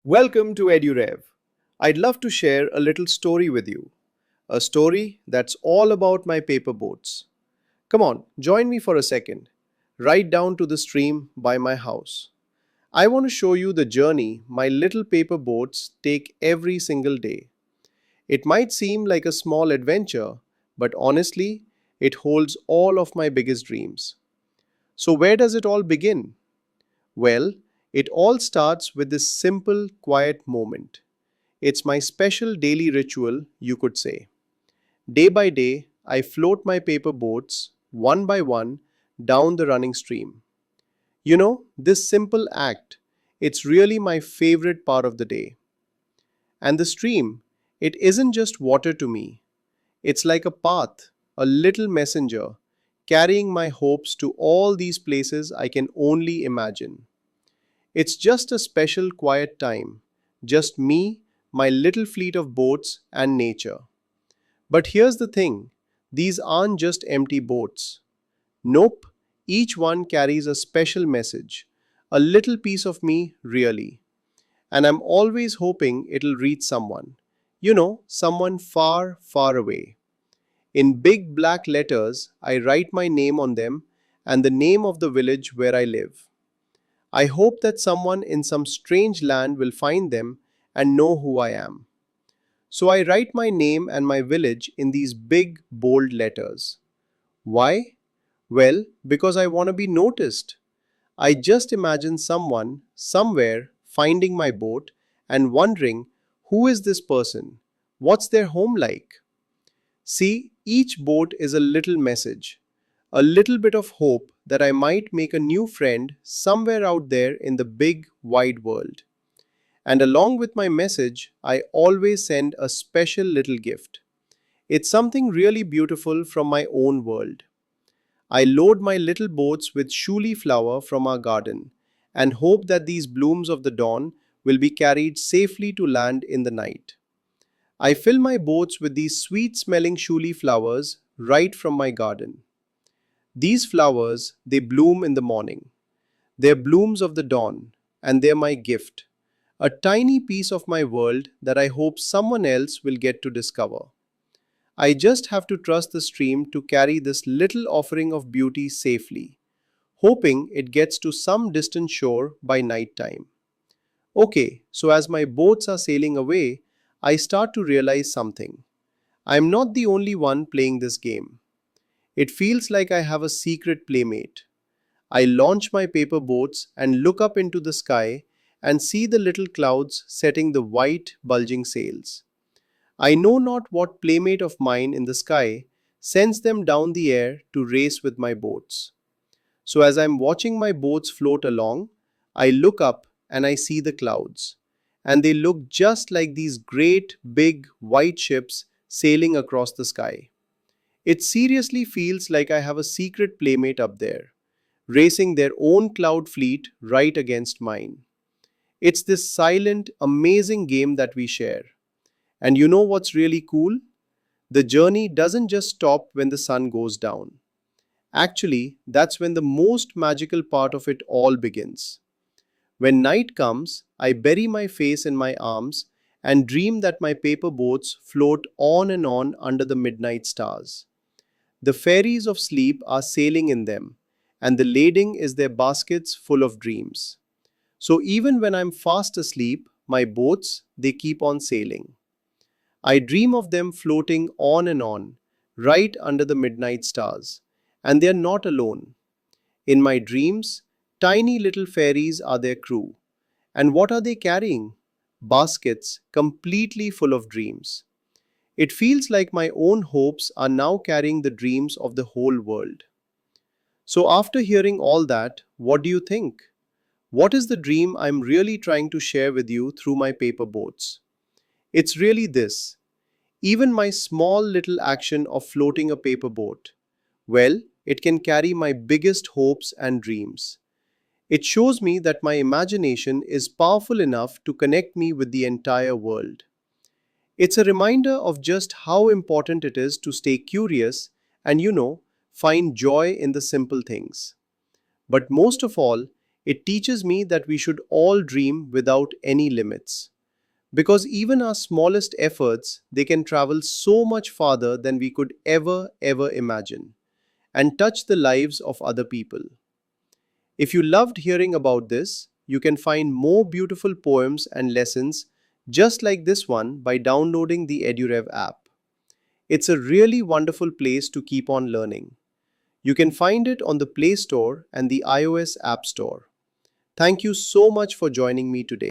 Welcome to EduRev. I'd love to share a little story with you. A story that's all about my paper boats. Come on, join me for a second. Right down to the stream by my house. I want to show you the journey my little paper boats take every single day. It might seem like a small adventure, but honestly, it holds all of my biggest dreams. So, where does it all begin? Well, it all starts with this simple, quiet moment. It's my special daily ritual, you could say. Day by day, I float my paper boats, one by one, down the running stream. This simple act, it's really my favorite part of the day. And the stream, it isn't just water to me. It's like a path, a little messenger, carrying my hopes to all these places I can only imagine. It's just a special quiet time, just me, my little fleet of boats, and nature. But here's the thing, these aren't just empty boats. Nope, each one carries a special message, a little piece of me, really. And I'm always hoping it'll reach someone. Someone far, far away. In big black letters, I write my name on them and the name of the village where I live. I hope that someone in some strange land will find them and know who I am. So I write my name and my village in these big, bold letters. Why? Well, because I want to be noticed. I just imagine someone, somewhere, finding my boat and wondering, who is this person? What's their home like? See, each boat is a little message, a little bit of hope that I might make a new friend somewhere out there in the big, wide world. And along with my message, I always send a special little gift. It's something really beautiful from my own world. I load my little boats with shuli flower from our garden and hope that these blooms of the dawn will be carried safely to land in the night. I fill my boats with these sweet smelling shuli flowers right from my garden. These flowers, they bloom in the morning. They're blooms of the dawn, and they're my gift. A tiny piece of my world that I hope someone else will get to discover. I just have to trust the stream to carry this little offering of beauty safely, hoping it gets to some distant shore by night time. Okay, so as my boats are sailing away, I start to realize something. I'm not the only one playing this game. It feels like I have a secret playmate. I launch my paper boats and look up into the sky and see the little clouds setting the white, bulging sails. I know not what playmate of mine in the sky sends them down the air to race with my boats. So as I'm watching my boats float along, I look up and I see the clouds. And they look just like these great, big, white ships sailing across the sky. It seriously feels like I have a secret playmate up there, racing their own cloud fleet right against mine. It's this silent, amazing game that we share. And you know what's really cool? The journey doesn't just stop when the sun goes down. Actually, that's when the most magical part of it all begins. When night comes, I bury my face in my arms and dream that my paper boats float on and on under the midnight stars. The fairies of sleep are sailing in them, and the lading is their baskets full of dreams. So even when I'm fast asleep, my boats, they keep on sailing. I dream of them floating on and on, right under the midnight stars. And they are not alone. In my dreams, tiny little fairies are their crew. And what are they carrying? Baskets completely full of dreams. It feels like my own hopes are now carrying the dreams of the whole world. So, after hearing all that, what do you think? What is the dream I'm really trying to share with you through my paper boats? It's really this. Even my small little action of floating a paper boat, well, it can carry my biggest hopes and dreams. It shows me that my imagination is powerful enough to connect me with the entire world. It's a reminder of just how important it is to stay curious and, find joy in the simple things. But most of all, It teaches me that we should all dream without any limits. Because even our smallest efforts, they can travel so much farther than we could ever imagine and touch the lives of other people. If you loved hearing about this, you can find more beautiful poems and lessons just like this one by downloading the EduRev app. It's a really wonderful place to keep on learning. You can find it on the Play Store and the iOS App Store. Thank you so much for joining me today.